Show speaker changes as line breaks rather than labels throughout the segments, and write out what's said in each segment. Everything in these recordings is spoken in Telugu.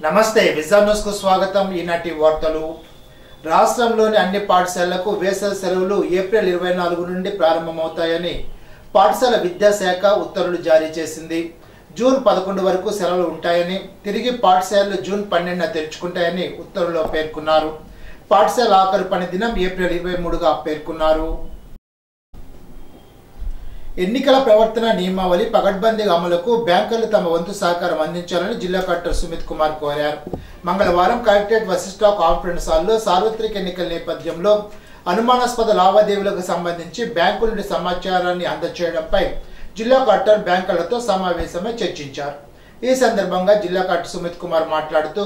నమస్తే విజన్ న్యూస్ కు స్వాగతం. ఈనాటి వార్తలు. రాష్ట్రంలోని అన్ని పాఠశాలలకు వేసవి సెలవులు ఏప్రిల్ 24 నుండి ప్రారంభమవుతాయని పాఠశాల విద్యాశాఖ ఉత్తర్వులు జారీ చేసింది. జూన్ 11 వరకు సెలవులు ఉంటాయని, తిరిగి పాఠశాలలు జూన్ 12న తెరుచుకుంటాయని ఉత్తర్వుల్లో పేర్కొన్నారు. పాఠశాల ఆఖరు పని దినం ఏప్రిల్ 23గా పేర్కొన్నారు. ఎన్నికల ప్రవర్తన నియమావళి పకడ్బందీ అమలుకు బ్యాంకర్లు తమ వంతు సహకారం అందించాలని జిల్లా కలెక్టర్ సుమిత్ కుమార్ కోరారు. మంగళవారం కలెక్టరేట్ వశిష్ఠ కాన్ఫరెన్స్ హాల్లో సార్వత్రిక ఎన్నికల నేపథ్యంలో అనుమానాస్పద లావాదేవీలకు సంబంధించి బ్యాంకుల నుండి సమాచారాన్ని అందజేయడంపై జిల్లా కలెక్టర్ బ్యాంకర్లతో సమావేశమై చర్చించారు. ఈ సందర్భంగా జిల్లా కలెక్టర్ సుమిత్ కుమార్ మాట్లాడుతూ,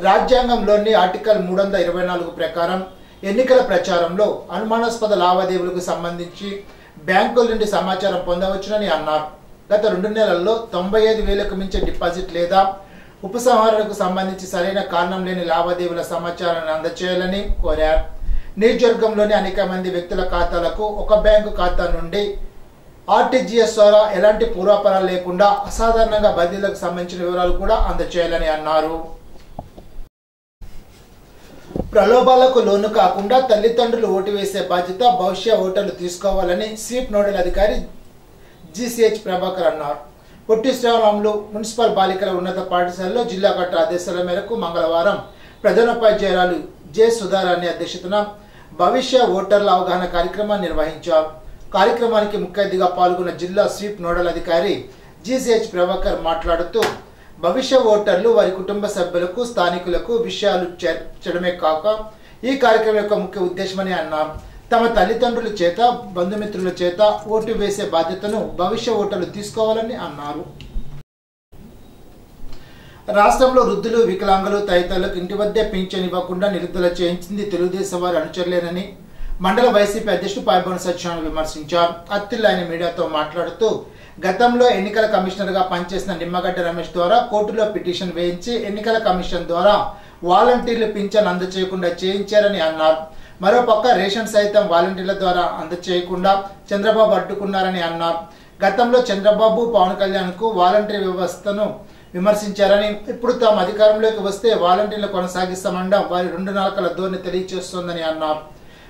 రాజ్యాంగంలోని ఆర్టికల్ 324 ప్రకారం ఎన్నికల ప్రచారంలో అనుమానాస్పద లావాదేవీలకు సంబంధించి బ్యాంకుల నుండి సమాచారం పొందవచ్చునని అన్నారు. గత 2 నెలల్లో 95,000కు మించి డిపాజిట్ లేదా ఉపసంహరణకు సంబంధించి సరైన కారణం లేని లావాదేవీల సమాచారాన్ని అందజేయాలని కోరారు. నియోజకవర్గంలోని అనేక మంది వ్యక్తుల ఖాతాలకు ఒక బ్యాంకు ఖాతా నుండి ఆర్టీజీఎస్ ద్వారా ఎలాంటి పూర్వాపరాలు లేకుండా అసాధారణంగా బదిలీలకు సంబంధించిన వివరాలు కూడా అందజేయాలని అన్నారు. ప్రలోభాలకు లోను కాకుండా తల్లిదండ్రులు ఓటు వేసే బాధ్యత భవిష్య ఓటర్లు తీసుకోవాలని స్వీప్ నోడల్ అధికారి జీసీహెచ్ ప్రభాకర్ అన్నారు. పొట్టి శ్రీరాములు మున్సిపల్ బాలికల ఉన్నత పాఠశాలలో జిల్లా కలెక్టర్ ఆదేశాల మేరకు మంగళవారం ప్రధానోపాధ్యాయురాలు జె సుధారాణి అధ్యక్షతన భవిష్య ఓటర్ల అవగాహన కార్యక్రమాన్ని నిర్వహించారు. కార్యక్రమానికి ముఖ్య అతిథిగా పాల్గొన్న జిల్లా స్వీప్ నోడల్ అధికారి జీసీహెచ్ ప్రభాకర్ మాట్లాడుతూ, భవిష్య ఓటర్లు వారి కుటుంబ సభ్యులకు, స్థానికులకు విషయాలు చేర్చడమే కాక ఈ కార్యక్రమం యొక్క ముఖ్య ఉద్దేశమని అన్నారు. తమ తల్లిదండ్రుల చేత, బంధుమిత్రుల చేత ఓటు వేసే బాధ్యతను భవిష్య ఓటర్లు తీసుకోవాలని అన్నారు. రాష్ట్రంలో వృద్ధులు, వికలాంగులు తదితరులకు ఇంటి వద్దే పింఛన్ ఇవ్వకుండా నిలుపుదల చేయించింది తెలుగుదేశం వారి అనుచరులేనని మండల వైసీపీ అధ్యక్షుడు పాల్గొన సత్యనారాయణ విమర్శించారు. అత్తిల్లో ఆయన మీడియాతో మాట్లాడుతూ, గతంలో ఎన్నికల కమిషనర్ గా పనిచేసిన నిమ్మగడ్డ రమేష్ ద్వారా కోర్టులో పిటిషన్ వేయించి ఎన్నికల కమిషన్ ద్వారా వాలంటీర్లు పింఛన్ అందచేయకుండా చేయించారని అన్నారు. మరోపక్క రేషన్ సైతం వాలంటీర్ల ద్వారా అందచేయకుండా చంద్రబాబు అడ్డుకున్నారని అన్నారు. గతంలో చంద్రబాబు, పవన్ కళ్యాణ్ కు వాలంటీర్ వ్యవస్థను విమర్శించారని, ఇప్పుడు తాము అధికారంలోకి వస్తే వాలంటీర్లు కొనసాగిస్తామనడం వారి 2 నాలుకల ధోరణి తెలియజేస్తోందని అన్నారు.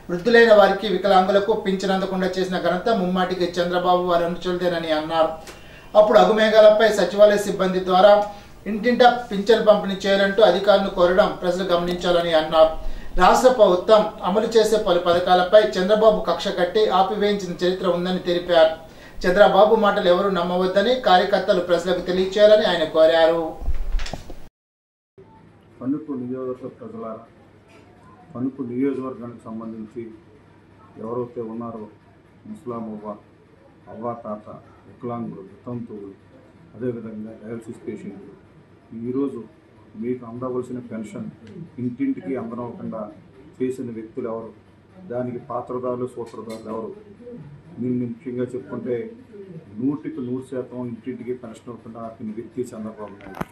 వృద్ధులైన వారికి, వికలాంగులకు పింఛన్ అందకుండా చేసిన ఘనత ముమ్మాటికి చంద్రబాబు వారి అనుచరులదేనని అన్నారు. అప్పుడు అగుమేఘాలపై సచివాలయ సిబ్బంది ద్వారా ఇంటింటా పింఛన్ పంపిణీ చేయాలంటూ అధికారులను కోరడం ప్రజలు గమనించాలని అన్నారు. రాష్ట్ర ప్రభుత్వం అమలు చేసే పలు పథకాలపై చంద్రబాబు కక్ష కట్టి ఆపివేయించిన చరిత్ర ఉందని తెలిపారు. చంద్రబాబు మాటలు ఎవరూ నమ్మవద్దని కార్యకర్తలు ప్రజలకు తెలియచేయాలని ఆయన కోరారు.
తణుకు నియోజకవర్గానికి సంబంధించి ఎవరైతే ఉన్నారో ముస్లాం అవ్వ తాత, వికలాంగులు, వితంతువులు, అదేవిధంగా డయాలసిస్ పేషెంట్లు, ఈరోజు మీకు అందవలసిన పెన్షన్ ఇంటింటికి అందనవ్వకుండా చేసిన వ్యక్తులు ఎవరు, దానికి పాత్రదారులు, సూత్రధారులు ఎవరు? నేను ముఖ్యంగా చెప్పుకుంటే 100% ఇంటింటికి పెన్షన్ అవ్వకుండా ఆపిన వ్యక్తి చంద్రబాబు నాయుడు.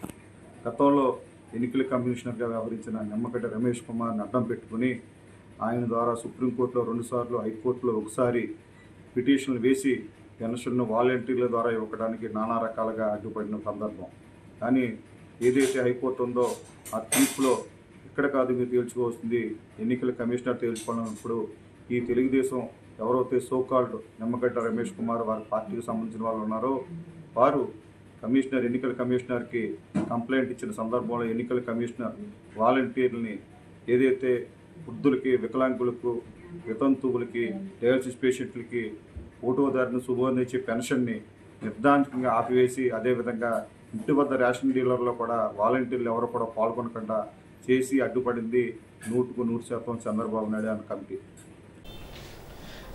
గతంలో ఎన్నికల కమిషనర్గా వ్యవహరించిన నిమ్మగడ్డ రమేష్ కుమార్ని అడ్డం పెట్టుకుని ఆయన ద్వారా సుప్రీంకోర్టులో 2 సార్లు, హైకోర్టులో 1 సారి పిటిషన్లు వేసి పెన్షన్ను వాలంటీర్ల ద్వారా ఇవ్వడానికి నానా రకాలుగా అడ్డుపడిన సందర్భం. కానీ ఏదైతే హైకోర్టు ఉందో ఆ తీర్పులో ఇక్కడ కాదు మీరు తేల్చుకోవాల్సింది, ఎన్నికల కమిషనర్ తేల్చుకున్నప్పుడు ఈ తెలుగుదేశం ఎవరైతే సోకాల్డ్ నిమ్మగడ్డ రమేష్ కుమార్ వారి పార్టీకి సంబంధించిన వాళ్ళు ఉన్నారో వారు ఎన్నికల కమిషనర్కి కంప్లైంట్ ఇచ్చిన సందర్భంలో ఎన్నికల కమిషనర్ వాలంటీర్లని ఏదైతే వృద్ధులకి, వికలాంగులకు, వితంతువులకి, డయాలసిస్ పేషెంట్లకి ఓటోదారుని శుభోనిచ్చే పెన్షన్ని నిర్ధారణంగా ఆపివేసి, అదేవిధంగా ఇంటి వద్ద రేషన్ డీలర్లో కూడా వాలంటీర్లు ఎవరు కూడా పాల్గొనకుండా చేసి అడ్డుపడింది 100% చంద్రబాబు నాయుడు అని కమిటీ.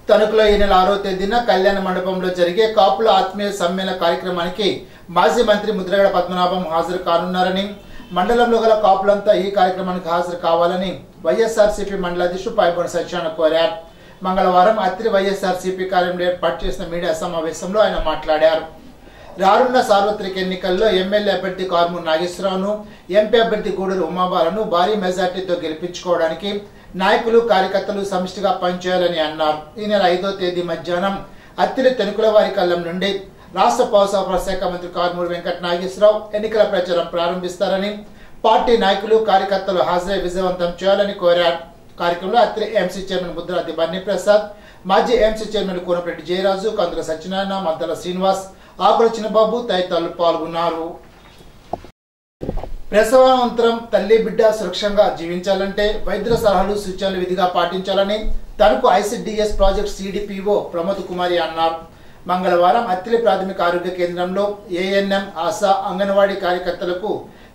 తణుకులో ఈ నెల 6వ తేదీన కళ్యాణ మండపంలో జరిగే కాపుల ఆత్మీయ సమ్మేళన కార్యక్రమానికి మాజీ మంత్రి ముద్రగడ పద్మనాభం హాజరు కానున్నారని, మండలంలో గల కాపులంతా ఈ కార్యక్రమానికి హాజరు కావాలని వైఎస్ఆర్సీపీ మండల అధ్యక్షుడు పాల్గొన సత్యనారాయణ కోరారు. మంగళవారం అత్తిలి వైఎస్ఆర్సీపీ కార్యాలయంలో ఏర్పాటు చేసిన మీడియా సమావేశంలో ఆయన మాట్లాడారు. రానున్న సార్వత్రిక ఎన్నికల్లో ఎమ్మెల్యే అభ్యర్థి కారుమూరి నాగేశ్వరరావును, ఎంపీ అభ్యర్థి గూడూరు ఉమాబాలను భారీ మెజార్టీతో గెలిపించుకోవడానికి నాయకులు, కార్యకర్తలు సమిష్టిగా పనిచేయాలని అన్నారు. ఈ నెల 5వ తేదీ మధ్యాహ్నం అత్తిలి తణుకుల వారి కళ్ళం నుండి రాష్ట్ర పౌర సరఫరా శాఖ మంత్రి కారుమూరి వెంకట నాగేశ్వరరావు ఎన్నికల ప్రచారం ప్రారంభిస్తారని, పార్టీ నాయకులు కార్యకర్తలు హాజరై విజయవంతం చేయాలని కోరారు. కార్యక్రమంలో అత్రి ఎంసీ చైర్మన్ బుద్రాది బన్నీ ప్రసాద్, మాజీ ఎంసీ చైర్మన్ కోనపరెడ్డి జయరాజు, కందుల సత్యనారాయణ, మద్దల శ్రీనివాస్, ఆకుల చిన్నబాబు తదితరులు పాల్గొన్నారు. ప్రసవానంతరం తల్లి బిడ్డ సురక్షంగా జీవించాలంటే వైద్యుల సలహాలు సూచనలు విధిగా పాటించాలని Tanuku ICDS project CDPO Pramod Kumari అన్నారు. మంగళవారం అత్తిలి ప్రాథమిక ఆరోగ్య కేంద్రంలో ఏఎన్ఎం, ఆశా, అంగన్వాడీ కార్యకర్తలకు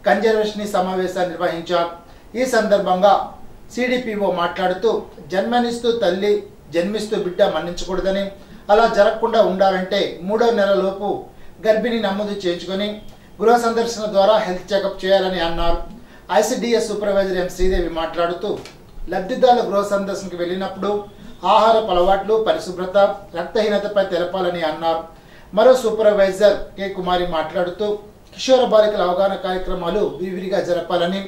కన్జర్వేషన్ సమావేశాన్ని నిర్వహించారు. ఈ సందర్భంగా సిడిపిఓ మాట్లాడుతూ జన్మనిస్తూ తల్లి జన్మిస్తూ బిడ్డ మరణించకూడదని, అలా జరగకుండా ఉండాలంటే 3వ నెలలోపు గర్భిణి నమోదు చేయించుకొని గృహ సందర్శన ద్వారా హెల్త్ చెకప్ చేయాలని అన్నారు. ఐసిడిఎస్ సూపర్వైజర్ ఎం శ్రీదేవి మాట్లాడుతూ లబ్ధిదారుల గృహ సందర్శనకు వెళ్ళినప్పుడు ఆహారపు అలవాట్లు, పరిశుభ్రత, రక్తహీనతపై తెలపాలని అన్నారు. మరో సూపర్వైజర్ కె కుమారి మాట్లాడుతూ కిషోర బాలికల అవగాహన కార్యక్రమాలు విరివిగా జరపాలని,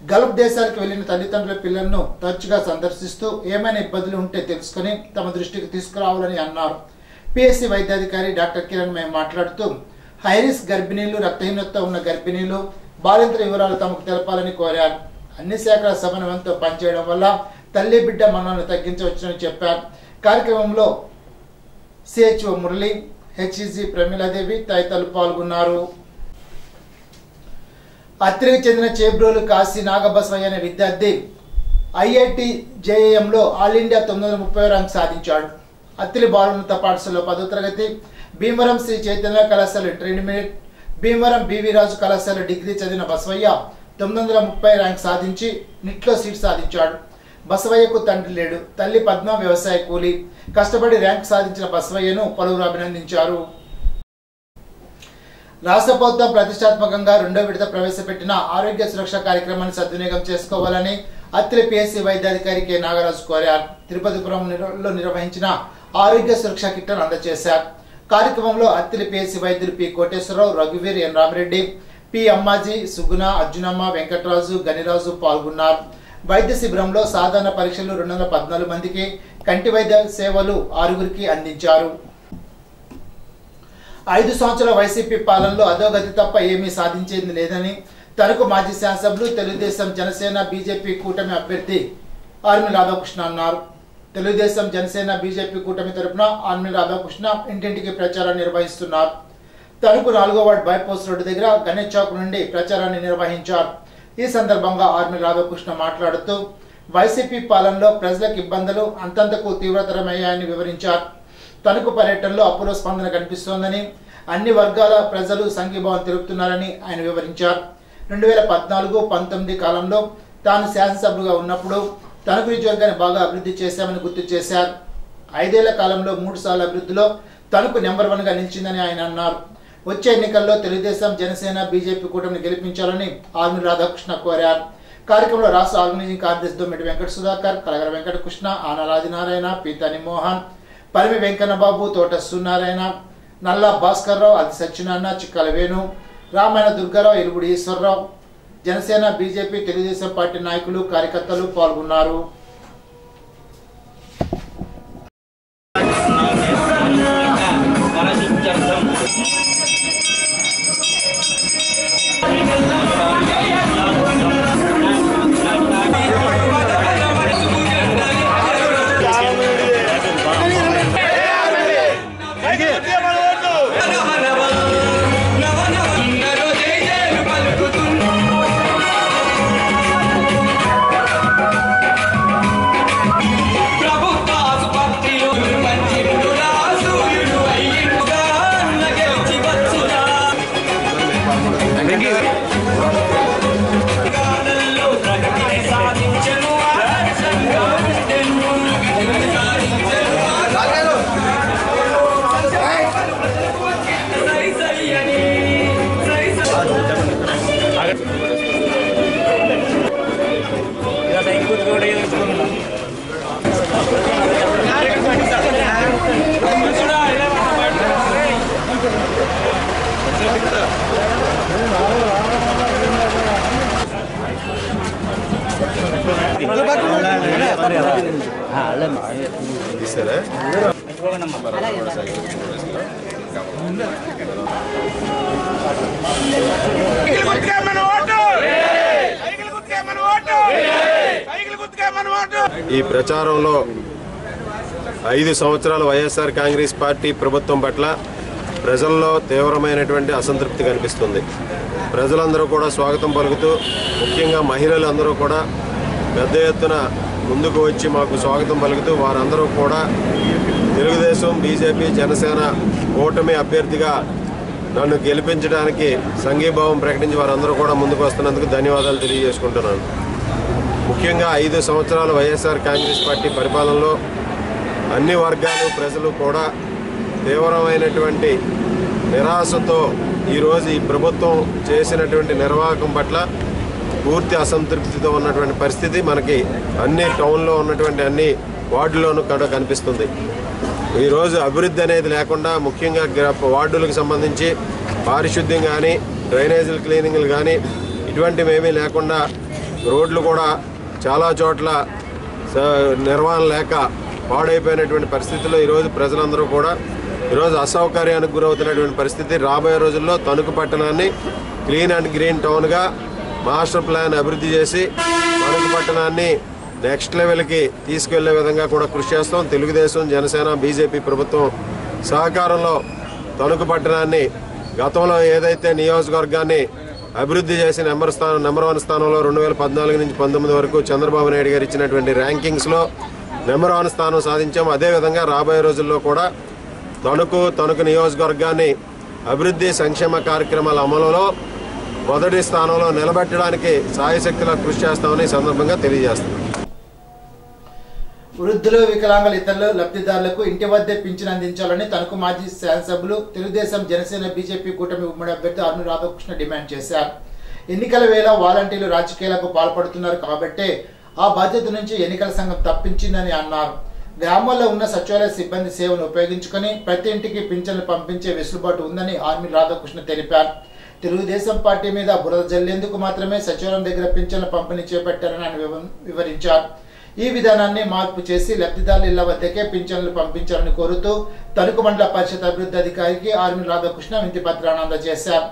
గల్ఫ్ దేశాలకు వెళ్లిన తల్లిదండ్రుల పిల్లలను తరచుగా సందర్శిస్తూ ఏమైనా ఇబ్బందులు ఉంటే తెలుసుకుని తమ దృష్టికి తీసుకురావాలని అన్నారు. పిఎస్సి వైద్యాధికారి డాక్టర్ కిరణ్ మై మాట్లాడుతూ హైరిస్క్ గర్భిణీలు, రక్తహీనత ఉన్న గర్భిణీలు, బాలింతల వివరాలు తమకు తెలపాలని కోరారు. అన్ని శాఖల సమన్వయంతో పనిచేయడం వల్ల తల్లి బిడ్డ మరణాలను తగ్గించవచ్చని చెప్పారు. కార్యక్రమంలో సిహెచ్ఓ మురళి, హెచ్ఈజీ ప్రమీలాదేవి తదితరులు పాల్గొన్నారు. అత్రికి చెందిన చేబ్రోలు కాశీ నాగబసవయ్య అనే విద్యార్థి ఐఐటి జేఏఎంలో ఆల్ ఇండియా 930 ర్యాంక్ సాధించాడు. అత్తిలి బాలున్నత పాఠశాలలో 10వ తరగతి, భీమవరం శ్రీ చైతన్య కళాశాల ఇంటర్మీడియట్, భీమవరం బివి రాజు కళాశాల డిగ్రీ చదివిన బసవయ్య 930 ర్యాంక్ సాధించి నిట్లో సీట్ సాధించాడు. బసవయ్యకు తండ్రి లేడు. తల్లి పద్మ వ్యవసాయ కూలి. కష్టపడి ర్యాంక్ సాధించిన బసవయ్యను పలువురు అభినందించారు. రాష్ట్ర ప్రభుత్వం ప్రతిష్టాత్మకంగా 2వ విడత ప్రవేశపెట్టిన ఆరోగ్య సురక్ష కార్యక్రమాన్ని సద్వినియోగం చేసుకోవాలని అత్తిలి పిఎస్సి వైద్యాధికారి కె నాగరాజు కోరారు. తిరుపతిపురంలో నిర్వహించిన ఆరోగ్య సురక్ష కిట్లను అందజేశారు. కార్యక్రమంలో అత్తిలి పిఎస్సి వైద్యులు పి కోటేశ్వరరావు, రఘువీర్, ఎన్ రామిరెడ్డి, పి అమ్మాజీ, సుగుణ, అర్జునమ్మ, వెంకటరాజు, గనిరాజు పాల్గొన్నారు. వైద్య శిబిరంలో సాధారణ పరీక్షలు 214 మందికి, కంటి వైద్య సేవలు 6గురికి అందించారు. 5 సంవత్సరాల వైసీపీ పాలనలో అధోగతి తప్ప ఏమీ సాధించేది లేదని తణుకు మాజీ శాసనసభ్యులు, తెలుగుదేశం, జనసేన, బీజేపీ కూటమి అభ్యర్థి ఆర్మి రాధాకృష్ణ అన్నారు. తెలుగుదేశం, జనసేన, బీజేపీ కూటమి తరపున ఆర్మి రాధాకృష్ణ ఇంటింటికి ప్రచారాన్ని నిర్వహిస్తున్నారు. తణుకు 4వ వార్డు బైపాస్ రోడ్డు దగ్గర గణేష్ చౌక్ నుండి ప్రచారాన్ని నిర్వహించారు. ఈ సందర్భంగా ఆర్మి రాధాకృష్ణ మాట్లాడుతూ వైసీపీ పాలనలో ప్రజలకు ఇబ్బందులు అంతంతకు తీవ్రతరమయ్యాయని వివరించారు. తణుకు పర్యటనలో అపూర్వ స్పందన కనిపిస్తోందని, అన్ని వర్గాల ప్రజలు సంఘీభావం తెలుపుతున్నారని ఆయన వివరించారు. 2014-19 కాలంలో తాను శాసనసభ్యుగా ఉన్నప్పుడు తణుకు నియోజకవర్గాన్ని బాగా అభివృద్ధి చేశామని గుర్తు చేశారు. 5 ఏళ్ల కాలంలో 3 సార్లు అభివృద్ధిలో తణుకు నెంబర్ 1గా నిలిచిందని ఆయన అన్నారు. వచ్చే ఎన్నికల్లో తెలుగుదేశం, జనసేన, బీజేపీ కూటమిని గెలిపించాలని ఆర్మి రాధాకృష్ణ కోరారు. కార్యక్రమంలో రాష్ట్ర ఆర్గనైజింగ్ కార్యదర్శి దొమ్మిటి వెంకట సుధాకర్, కలగర వెంకటకృష్ణ, ఆన రాజనారాయణ, పీతాని మోహన్, పరిమి వెంకన్నబాబు, తోట సూనారాయణ, నల్లా భాస్కర్రావు, అది సత్యనారాయణ, చిక్కల వేణు, రామాయణ దుర్గారావు, ఎలుగుడి ఈశ్వరరావు, జనసేన, బీజేపీ, తెలుగుదేశం పార్టీ నాయకులు, కార్యకర్తలు పాల్గొన్నారు.
ఈ ప్రచారంలో 5 సంవత్సరాల వైఎస్ఆర్ కాంగ్రెస్ పార్టీ ప్రభుత్వం పట్ల ప్రజల్లో తీవ్రమైనటువంటి అసంతృప్తి కనిపిస్తుంది. ప్రజలందరూ కూడా స్వాగతం పలుకుతూ, ముఖ్యంగా మహిళలందరూ కూడా పెద్ద ఎత్తున ముందుకు వచ్చి మాకు స్వాగతం పలుకుతూ వారందరూ కూడా తెలుగుదేశం, బీజేపీ, జనసేన కూటమి అభ్యర్థిగా నన్ను గెలిపించడానికి సంఘీభావం ప్రకటించి వారందరూ కూడా ముందుకు వస్తున్నందుకు ధన్యవాదాలు తెలియజేసుకుంటున్నాను. ముఖ్యంగా 5 సంవత్సరాల వైఎస్ఆర్ కాంగ్రెస్ పార్టీ పరిపాలనలో అన్ని వర్గాలు ప్రజలు కూడా తీవ్రమైనటువంటి నిరాశతో ఈరోజు ఈ ప్రభుత్వం చేసినటువంటి నిర్వాహకం పట్ల పూర్తి అసంతృప్తితో ఉన్నటువంటి పరిస్థితి మనకి అన్ని టౌన్లో ఉన్నటువంటి అన్ని వార్డుల్లోనూ కూడా కనిపిస్తుంది. ఈరోజు అభివృద్ధి అనేది లేకుండా ముఖ్యంగా వార్డులకు సంబంధించి పారిశుద్ధ్యం కానీ, డ్రైనేజీల క్లీనింగ్లు కానీ ఇటువంటివి ఏమీ లేకుండా రోడ్లు కూడా చాలా చోట్ల నిర్వహణ లేక పాడైపోయినటువంటి పరిస్థితుల్లో ఈరోజు ప్రజలందరూ కూడా ఈరోజు అసౌకర్యానికి గురవుతున్నటువంటి పరిస్థితి. రాబోయే రోజుల్లో తణుకు పట్టణాన్ని క్లీన్ అండ్ గ్రీన్ టౌన్గా మాస్టర్ ప్లాన్ అభివృద్ధి చేసి తణుకు పట్టణాన్ని నెక్స్ట్ లెవెల్కి తీసుకెళ్లే విధంగా కూడా కృషి చేస్తాం. తెలుగుదేశం, జనసేన, బీజేపీ ప్రభుత్వం సహకారంలో తణుకు పట్టణాన్ని గతంలో ఏదైతే నియోజకవర్గాన్ని అభివృద్ధి చేసి నెంబర్ 1 స్థానంలో 2014 నుంచి 19 వరకు చంద్రబాబు నాయుడు గారు ఇచ్చినటువంటి ర్యాంకింగ్స్లో నెంబర్ 1 స్థానం సాధించాం. అదేవిధంగా రాబోయే రోజుల్లో కూడా తణుకు నియోజకవర్గాన్ని అభివృద్ధి సంక్షేమ కార్యక్రమాల అమలులో మొదటి స్థానంలో నిలబెట్టడానికి సాయశక్తిలా కృషి చేస్తామని ఈ సందర్భంగా తెలియజేస్తున్నాం.
వృద్ధులు, వికలాంగుల ఇతరులు లబ్ధిదారులకు ఇంటి వద్దే పింఛన్ అందించాలని తణుకు మాజీ శాసనసభ్యులు తెలుగుదేశం, జనసేన, బీజేపీ కూటమి ఉమ్మడి అభ్యర్థి ఆర్మీ రాధాకృష్ణ డిమాండ్ చేశారు. ఎన్నికల వేళ వాలంటీర్లు రాజకీయాలకు పాల్పడుతున్నారు కాబట్టే ఆ బాధ్యత నుంచి ఎన్నికల సంఘం తప్పించిందని అన్నారు. గ్రామాల్లో ఉన్న సచివాలయ సిబ్బంది సేవను ఉపయోగించుకుని ప్రతి ఇంటికి పింఛన్లు పంపించే వెసులుబాటు ఉందని ఆర్మీ రాధాకృష్ణ తెలిపారు. తెలుగుదేశం పార్టీ మీద బురద జల్లేందుకు మాత్రమే సచివాలయం దగ్గర పింఛన్ల పంపిణీ చేపట్టారని ఆయన వివరించారు. ఈ విధానాన్ని మార్పు చేసి లబ్ధిదారుల ఇళ్ల వద్దకే పింఛన్లు పంపించాలని కోరుతూ తణుకు మండల పరిషత్ అభివృద్ధి అధికారికి ఆర్మీ రాధాకృష్ణ వినతి పత్రాన్ని అందజేశారు.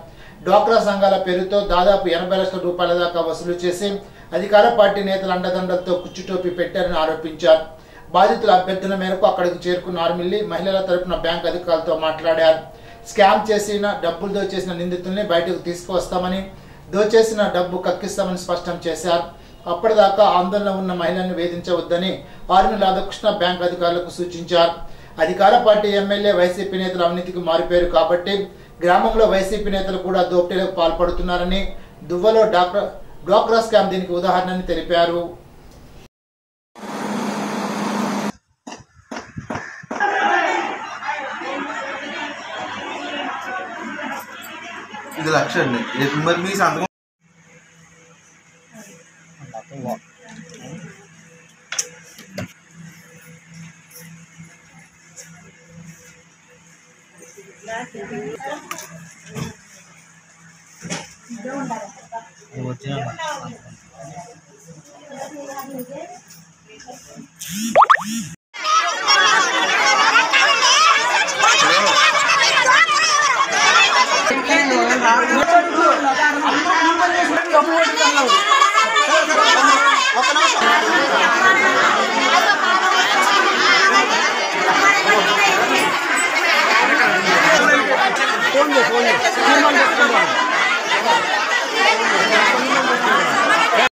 డ్వాక్రా సంఘాల పేరుతో దాదాపు 80 లక్షల రూపాయల దాకా వసూలు చేసి అధికార పార్టీ నేతల అండదండలతో కుచ్చుటోపీ పెట్టారని ఆరోపించారు. బాధితుల అభ్యర్థన మేరకు అక్కడికి చేరుకున్న ఆర్మీ మహిళల తరపున బ్యాంక్ అధికారులతో మాట్లాడారు. స్కామ్ చేసిన డబ్బులు దోచేసిన నిందితుల్ని బయటకు తీసుకువస్తామని, దోచేసిన డబ్బు కక్కిస్తామని స్పష్టం చేశారు. అప్పటిదాకా ఆందోళన ఉన్న మహిళలను వేధించవద్దని ఆర్మీ రాధాకృష్ణ బ్యాంక్ అధికారులకు సూచించారు. అధికార పార్టీ ఎమ్మెల్యే, వైసీపీ నేతల అవినీతికి మారిపోయారు కాబట్టి గ్రామంలో వైసీపీ నేతలు కూడా దోపిడీలకు పాల్పడుతున్నారని, దువ్వలో డ్వాక్రా స్కామ్ దీనికి ఉదాహరణని తెలిపారు.
ఇది లక్ష అండి. మరి మీ సంతకం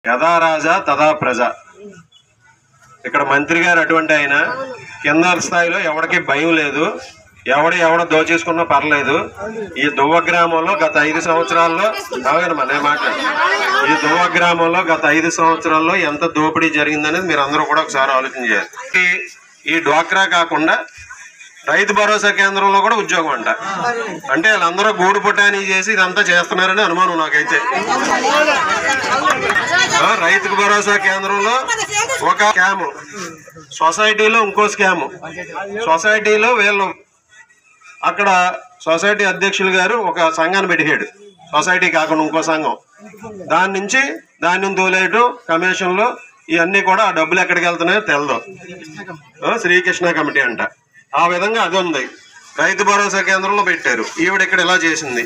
యథా రాజా తథా ప్రజ. ఇక్కడ మంత్రి గారు అటువంటి ఆయన కింద స్థాయిలో ఎవరికి భయం లేదు, ఎవడ దోచేసుకున్నా పర్లేదు. ఈ దువ్వ గ్రామంలో గత 5 సంవత్సరాల్లో ఈ దువ్వ గ్రామంలో గత 5 సంవత్సరాల్లో ఎంత దోపిడీ జరిగిందనేది మీరు అందరూ కూడా ఒకసారి ఆలోచన చేయాలి. ఈ డ్వాక్రా కాకుండా రైతు భరోసా కేంద్రంలో కూడా ఉద్యోగం అంట. అంటే వాళ్ళందరూ గూడు పుటాని చేసి ఇదంతా చేస్తున్నారని అనుమానం నాకైతే. రైతు భరోసా కేంద్రంలో ఒక స్కాము, సొసైటీలో ఇంకో స్కాము. సొసైటీలో వీళ్ళు అక్కడ సొసైటీ అధ్యక్షులు గారు ఒక సంఘాన్ని పెట్టాడు, సొసైటీ కాకుండా ఇంకో సంఘం. దాని నుంచి ధాన్యం తోలేయటం, కమిషన్లు ఇవన్నీ కూడా ఆ డబ్బులు ఎక్కడికి వెళ్తున్నాయో తెలదు. శ్రీకృష్ణ కమిటీ అంట. ఆ విధంగా అది ఉంది. రైతు భరోసా కేంద్రంలో పెట్టారు, ఈవిడ ఇక్కడ ఇలా చేసింది.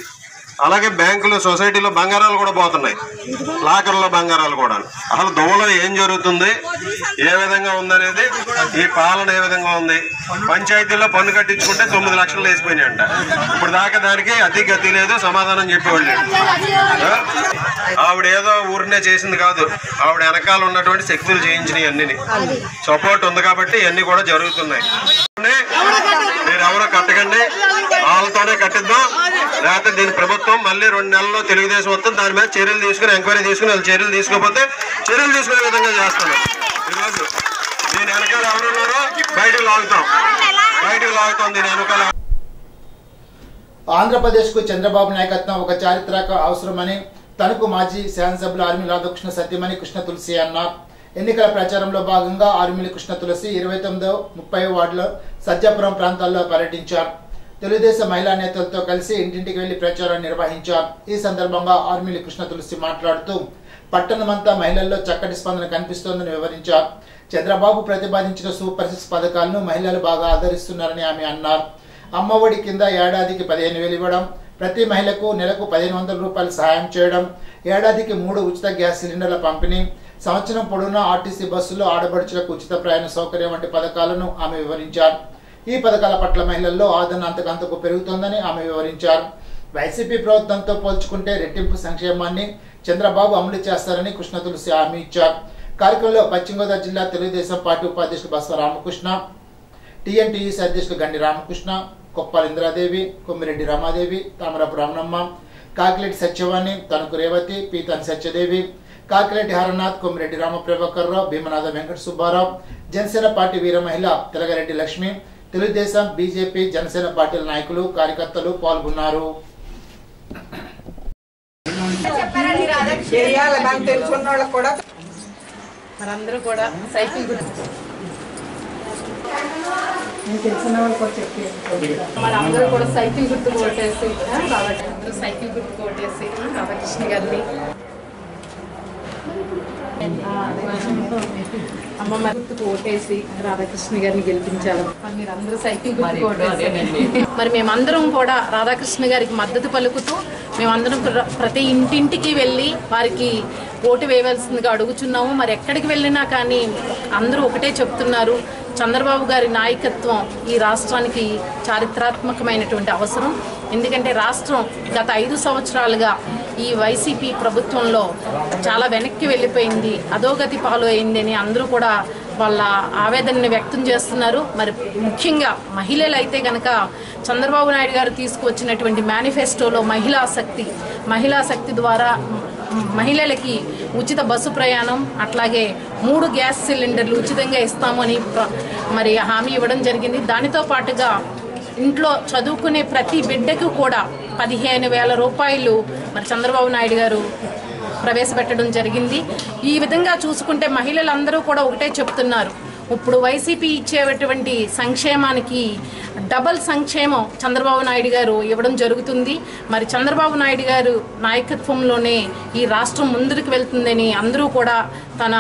అలాగే బ్యాంకులు సొసైటీలో బంగారాలు కూడా పోతున్నాయి, లాకర్లో బంగారాలు కూడా. అసలు దోవలో ఏం జరుగుతుంది, ఏ విధంగా ఉందనేది, ఈ పాలన ఏ విధంగా ఉంది. పంచాయతీల్లో పన్ను కట్టించుకుంటే 9 లక్షలు వేసిపోయినాయంట. ఇప్పుడు దాకా దానికి అతి గతి లేదు, సమాధానం చెప్పేవాళ్ళు. ఆవిడ ఏదో ఊరినే చేసింది కాదు, ఆవిడ వెనకాల ఉన్నటువంటి శక్తులు చేయించినవి అన్ని సపోర్ట్ ఉంది కాబట్టి ఇవన్నీ కూడా జరుగుతున్నాయి. మీరు ఎవరో కట్టకండి, వాళ్ళతోనే కట్టిద్దాం. లేకపోతే దీని ప్రభుత్వం మళ్ళీ 2 నెలల్లో తెలుగుదేశం వస్తుంది, దాని మీద చర్యలు తీసుకుని ఎంక్వైరీ తీసుకుని వాళ్ళు చర్యలు తీసుకోకపోతే చర్యలు తీసుకునే విధంగా చేస్తాను. ఈరోజు దీని వెనకాల ఎవరున్నారో బయటకు లాగుతాం దీని వెనకాల.
ఆంధ్రప్రదేశ్ కు చంద్రబాబు నాయకత్వం ఒక చారిత్రక అవసరమని తణుకు మాజీ శాసనసభ్యులు ఆర్మిల రాధాకృష్ణ సత్యమణి కృష్ణ తులసి అన్నారు. ఎన్నికల ప్రచారంలో భాగంగా ఆర్మిల కృష్ణ తులసి 29వ 30వ వార్డులో సజ్జాపురం ప్రాంతాల్లో పర్యటించారు. తెలుగుదేశం మహిళా నేతలతో కలిసి ఇంటింటికి వెళ్లి ప్రచారం నిర్వహించారు. ఈ సందర్భంగా ఆర్మిల కృష్ణ తులసి మాట్లాడుతూ పట్టణమంతా మహిళల్లో చక్కటి స్పందన కనిపిస్తోందని వివరించారు. చంద్రబాబు ప్రతిపాదించిన సూపర్ 6 పథకాలను మహిళలు బాగా ఆదరిస్తున్నారని ఆమె అన్నారు. అమ్మఒడి కింద ఏడాదికి 15,000 ఇవ్వడం, ప్రతి మహిళకు నెలకు 1,500 రూపాయలు సహాయం చేయడం, ఏడాదికి 3 ఉచిత గ్యాస్ సిలిండర్ల పంపిణీ, సంవత్సరం పొడవునా ఆర్టీసీ బస్సులో ఆడపడుచులకు ఉచిత ప్రయాణ సౌకర్యం వంటి పథకాలను ఆమె వివరించారు. ఈ పథకాల పట్ల మహిళల్లో ఆదరణ అంతకంతకు పెరుగుతోందని ఆమె వివరించారు. వైసీపీ ప్రభుత్వంతో పోల్చుకుంటే రెట్టింపు సంక్షేమాన్ని చంద్రబాబు అమలు చేస్తారని కృష్ణ తులసి హామీ ఇచ్చారు. కార్యక్రమంలో పశ్చిమ గోదావరి జిల్లా తెలుగుదేశం పార్టీ ఉపాధ్యక్షులు బస్వ రామకృష్ణ, టీఎన్టీయూసీ అధ్యక్షులు గండి రామకృష్ణ, కొప్పాల ఇంద్రాదేవి, కొమ్మిరెడ్డి రామాదేవి, తామరపు రమణమ్మ, కాకిరెడ్డి సత్యవాణి, తణుకు రేవతి, పీతాని సత్యదేవి, కాకిరెడ్డి హరనాథ్, కొమ్మిరెడ్డి రామప్రభాకర్ రావు, భీమనాథ వెంకట సుబ్బారావు, జనసేన పార్టీ వీర మహిళ తెలగరెడ్డి లక్ష్మి, తెలుగుదేశం, బీజేపీ, జనసేన పార్టీల నాయకులు, కార్యకర్తలు పాల్గొన్నారు.
మనందరూ కూడా సైకిల్ గుర్తు మనందరూ కూడా సైకిల్ గుర్తు కొట్టేసి సైకిల్ గుర్తు కొట్టేసి రాధాకృష్ణ గారిని అమ్మమ్మ గుర్తుకు ఓటేసి రాధాకృష్ణ గారిని గెలిపించాలి. మరి మీరందరూ సైకిల్ గుర్తుకు ఓటేసి మరి మేమందరం కూడా రాధాకృష్ణ గారికి మద్దతు పలుకుతూ మేమందరం ప్రతి ఇంటింటికి వెళ్ళి వారికి ఓటు వేయవలసిందిగా అడుగుతున్నాము. మరి ఎక్కడికి వెళ్ళినా కానీ అందరూ ఒకటే చెప్తున్నారు, చంద్రబాబు గారి నాయకత్వం ఈ రాష్ట్రానికి చారిత్రాత్మకమైనటువంటి అవసరం. ఎందుకంటే రాష్ట్రం గత 5 సంవత్సరాలుగా ఈ వైసీపీ ప్రభుత్వంలో చాలా వెనక్కి వెళ్ళిపోయింది, అధోగతి పాలు అయిందని అందరూ కూడా వాళ్ళ ఆవేదనని వ్యక్తం చేస్తున్నారు. మరి ముఖ్యంగా మహిళలు అయితే కనుక చంద్రబాబు నాయుడు గారు తీసుకువచ్చినటువంటి మేనిఫెస్టోలో మహిళా శక్తి ద్వారా మహిళలకి ఉచిత బస్సు ప్రయాణం, అట్లాగే 3 గ్యాస్ సిలిండర్లు ఉచితంగా ఇస్తామని మరి హామీ ఇవ్వడం జరిగింది. దానితో పాటుగా ఇంట్లో చదువుకునే ప్రతి బిడ్డకు కూడా 15,000 రూపాయలు మరి చంద్రబాబు నాయుడు గారు ప్రవేశపెట్టడం జరిగింది. ఈ విధంగా చూసుకుంటే మహిళలందరూ కూడా ఒకటే చెప్తున్నారు, ఇప్పుడు వైసీపీ ఇచ్చేటువంటి సంక్షేమానికి డబల్ సంక్షేమం చంద్రబాబు నాయుడు గారు ఇవ్వడం జరుగుతుంది. మరి చంద్రబాబు నాయుడు గారు నాయకత్వంలోనే ఈ రాష్ట్రం ముందుకు వెళ్తుందని అందరూ కూడా తన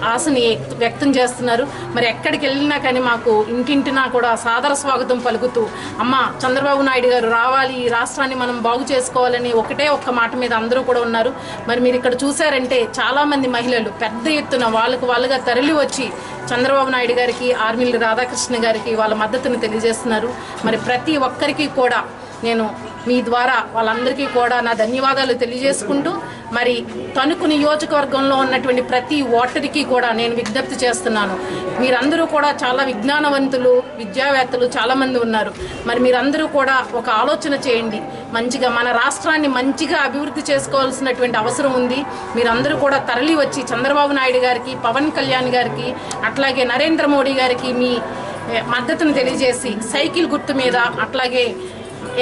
ఆశని వ్యక్తం చేస్తున్నారు. మరి ఎక్కడికి వెళ్ళినా కానీ మాకు ఇంటింటినా కూడా సాదర స్వాగతం పలుకుతూ అమ్మ చంద్రబాబు నాయుడు గారు రావాలి, ఈ రాష్ట్రాన్ని మనం బాగు చేసుకోవాలని ఒక్క మాట మీద అందరూ కూడా ఉన్నారు. మరి మీరు ఇక్కడ చూసారంటే చాలామంది మహిళలు పెద్ద ఎత్తున వాళ్ళుగా తరలి వచ్చి చంద్రబాబు నాయుడు గారికి, ఆర్మిల రాధాకృష్ణ గారికి వాళ్ళ మద్దతును తెలియజేస్తున్నారు. మరి ప్రతి ఒక్కరికి కూడా నేను మీ ద్వారా వాళ్ళందరికీ కూడా నా ధన్యవాదాలు తెలియజేసుకుంటూ మరి తణుకు నియోజకవర్గంలో ఉన్నటువంటి ప్రతి ఓటరికి కూడా నేను విజ్ఞప్తి చేస్తున్నాను. మీరందరూ కూడా చాలా విజ్ఞానవంతులు, విద్యావేత్తలు చాలామంది ఉన్నారు. మరి మీరందరూ కూడా ఒక ఆలోచన చేయండి, మంచిగా మన రాష్ట్రాన్ని మంచిగా అభివృద్ధి చేసుకోవాల్సినటువంటి అవసరం ఉంది. మీరందరూ కూడా తరలి వచ్చి చంద్రబాబు నాయుడు గారికి, పవన్ కళ్యాణ్ గారికి, అట్లాగే నరేంద్ర మోడీ గారికి మీ మద్దతును తెలియజేసి సైకిల్ గుర్తు మీద, అట్లాగే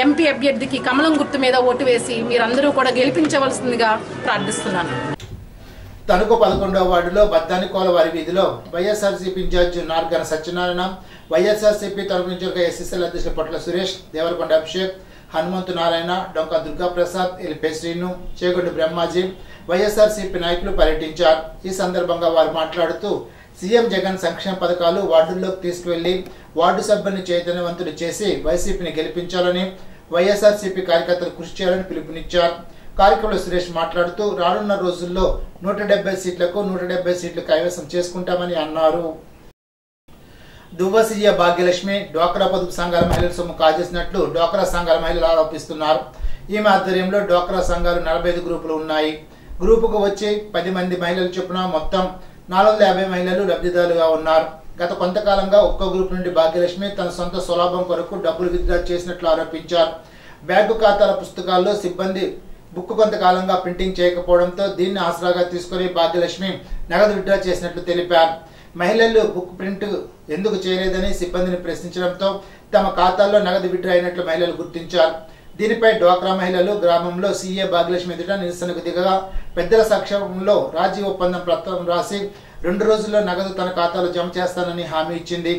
ఎంపీ అభ్యర్థికి కమలం గుర్తు మీద ఓటు వేసి మీరందరూ కూడా గెలిపించవలసిందిగా ప్రార్థిస్తున్నాను.
తణుకు 11వ వార్డులో బద్దానికోల వారి వీధిలో వైఎస్ఆర్సీపీ ఇన్ఛార్జ్ నార్గన సత్యనారాయణ, వైఎస్ఆర్సీపీ తరపు నుంచి ఎస్ఎస్ఎల్ అధ్యక్షులు పట్ల సురేష్, దేవరకొండ అభిషేక్, హనుమంతు నారాయణ, డొంక దుర్గాప్రసాద్, ఎల్పే శ్రీను, చేగొడ్డు బ్రహ్మాజీ, వైఎస్ఆర్సీపీ నాయకులు పర్యటించారు. ఈ సందర్భంగా వారు మాట్లాడుతూ సీఎం జగన్ సంక్షేమ పథకాలు వార్డుల్లోకి తీసుకువెళ్లి వార్డు సభ్యుల్ని చైతన్యవంతులు చేసి వైసీపీని గెలిపించాలని, వైఎస్ఆర్సీపీ కార్యకర్తలు కృషి చేయాలని పిలుపునిచ్చారు. కార్యక్రమంలో సురేష్ మాట్లాడుతూ రానున్న రోజుల్లో 170 సీట్లకు 170 సీట్లు కైవసం చేసుకుంటామని అన్నారు. దువ్వ సీఏ భాగ్యలక్ష్మి డ్వాక్రా పొదుపు సంఘాల మహిళల సొమ్ము కాజేసినట్లు డ్వాక్రా సంఘాల మహిళలు ఆరోపిస్తున్నారు. ఈమె ఆధ్వర్యంలో డ్వాక్రా సంఘాలు 45 గ్రూపులు ఉన్నాయి. గ్రూపుకు వచ్చి 10 మంది మహిళలు చొప్పున మొత్తం 450 మహిళలు లబ్ధిదారులుగా ఉన్నారు. గత కొంతకాలంగా ఒక్క గ్రూప్ నుండి భాగ్యలక్ష్మి తన సొంత స్వలాభం కొరకు డబ్బులు విత్డ్రా చేసినట్లు ఆరోపించారు. బ్యాంకు ఖాతాల పుస్తకాల్లో సిబ్బంది బుక్ కొంతకాలంగా ప్రింటింగ్ చేయకపోవడంతో దీన్ని ఆసరాగా తీసుకుని భాగ్యలక్ష్మి నగదు విత్డ్రా చేసినట్లు తెలిపారు. మహిళలు బుక్ ప్రింట్ ఎందుకు చేయలేదని సిబ్బందిని ప్రశ్నించడంతో తమ ఖాతాల్లో నగదు విత్డ్రా అయినట్లు మహిళలు గుర్తించారు. దీనిపై డ్వాక్రా మహిళలు గ్రామంలో సీఏ భాగ్యలక్ష్మి ఎదుట నిరసనకు దిగగా పెద్దల సమక్షంలో రాజీ ఒప్పందం పత్రం రాసి 2 రోజుల్లో నగదు తన ఖాతాలో జమ చేస్తానని హామీ ఇచ్చింది.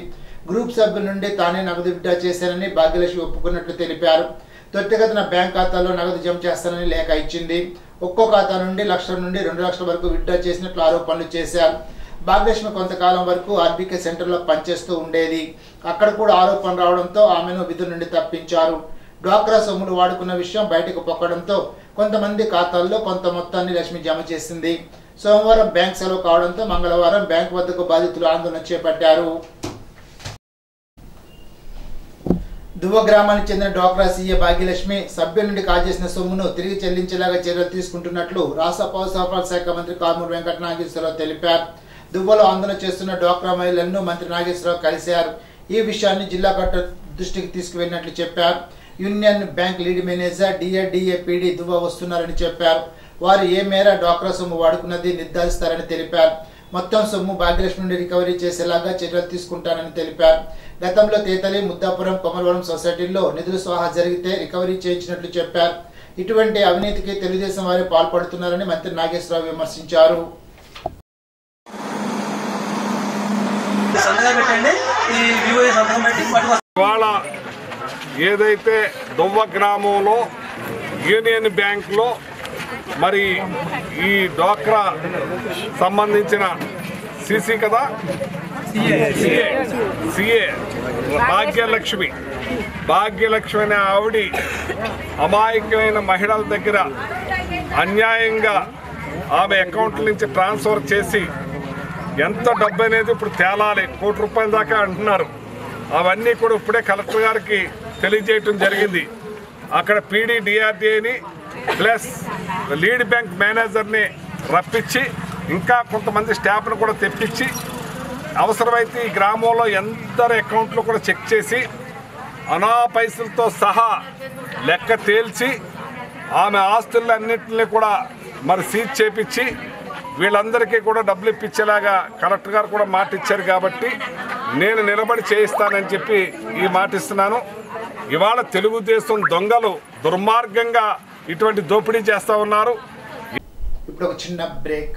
గ్రూప్ సభ్యుల నుండి తానే నగదు విత్డ్రా చేశానని భాగ్యలక్ష్మి ఒప్పుకున్నట్లు తెలిపారు. త్వరితగతిన బ్యాంక్ ఖాతాలో నగదు జమ చేస్తానని లేఖ ఇచ్చింది. ఒక్కో ఖాతా నుండి 1 లక్షల నుండి 2 లక్షల వరకు విత్డ్రా చేసినట్లు ఆరోపణలు చేశారు. భాగ్యలక్ష్మి కొంతకాలం వరకు ఆర్బీకే సెంటర్లో పనిచేస్తూ ఉండేది. అక్కడ కూడా ఆరోపణలు రావడంతో ఆమెను విధుల నుండి తప్పించారు. డ్వాక్రా సొమ్ములు వాడుకున్న విషయం బయటకు పొక్కడంతో కొంతమంది ఖాతాల్లో కొంత మొత్తాన్ని లక్ష్మి జమ చేసింది. సోమవారం బ్యాంక్ సెలవు కావడంతో మంగళవారం బ్యాంకు వద్దకు బాధితులు ఆందోళన చేపట్టారు. దువ్వ గ్రామానికి చెందిన డ్వాక్రా సీఏ భాగ్యలక్ష్మి సభ్యుల నుండి కాజేసిన సొమ్మును తిరిగి చెల్లించేలాగా చర్యలు తీసుకుంటున్నట్లు రాష్ట్ర పౌర సరఫరాల శాఖ మంత్రి కారుమూరి వెంకట నాగేశ్వరరావు తెలిపారు. దువ్వలో ఆందోళన చేస్తున్న డ్వాక్రా మహిళలను మంత్రి నాగేశ్వరరావు కలిశారు. ఈ విషయాన్ని జిల్లా కలెక్టర్ దృష్టికి తీసుకువెళ్ళినట్లు చెప్పారు. యూనియన్ బ్యాంక్ లీడ్ మేనేజర్ డిఏపీడీ దువ్వ వస్తున్నారని చెప్పారు. వారు ఏ మేర డ్వాక్రా సొమ్ము వాడుకున్నది నిర్ధారిస్తారని తెలిపారు. మొత్తం సొమ్ము భాగ్యలక్ష్మి నుండి రికవరీ చేసేలాగా చర్యలు తీసుకుంటారని తెలిపారు. గతంలో తేతలి, ముద్దాపురం, కొమరవరం సొసైటీల్లో నిధులు స్వాహా జరిగితే రికవరీ చేయించినట్లు చెప్పారు. ఇటువంటి అవినీతికి తెలుగుదేశం వారు పాల్పడుతున్నారని మంత్రి నాగేశ్వరరావు విమర్శించారు.
ఇవాళ ఏదైతే దువ్వ గ్రామంలో యూనియన్ బ్యాంక్లో మరి ఈ డ్వాక్రా సంబంధించిన సిసి కదా సిఏ భాగ్యలక్ష్మి అనే ఆవిడ అమాయకమైన మహిళల దగ్గర అన్యాయంగా ఆమె అకౌంట్ల నుంచి ట్రాన్స్ఫర్ చేసి ఎంత డబ్బు అనేది ఇప్పుడు తేలాలి, ₹1 కోటి దాకా అంటున్నారు. అవన్నీ కూడా ఇప్పుడే కలెక్టర్ గారికి తెలియజేయటం జరిగింది. అక్కడ పీడీ డిఆర్డీఏని ప్లస్ లీడ్ బ్యాంక్ మేనేజర్ని రప్పించి ఇంకా కొంతమంది స్టాఫ్ను కూడా తెప్పించి అవసరమైతే ఈ గ్రామంలో ఎందరి అకౌంట్లు కూడా చెక్ చేసి అనా పైసలతో సహా లెక్క తేల్చి ఆమె ఆస్తులన్నింటినీ కూడా మరి సీజ్ చేపించి వీళ్ళందరికీ కూడా డబ్బులు ఇప్పించేలాగా కలెక్టర్ గారు కూడా మాట ఇచ్చారు. కాబట్టి నేను నిలబడి చేయిస్తానని చెప్పి ఈ మాట ఇస్తున్నాను. ఇవాళ తెలుగుదేశం దొంగలు దుర్మార్గంగా ఇటువంటి దోపిడీ చేస్తూ ఉన్నారు.
ఇప్పుడు ఒక చిన్న బ్రేక్.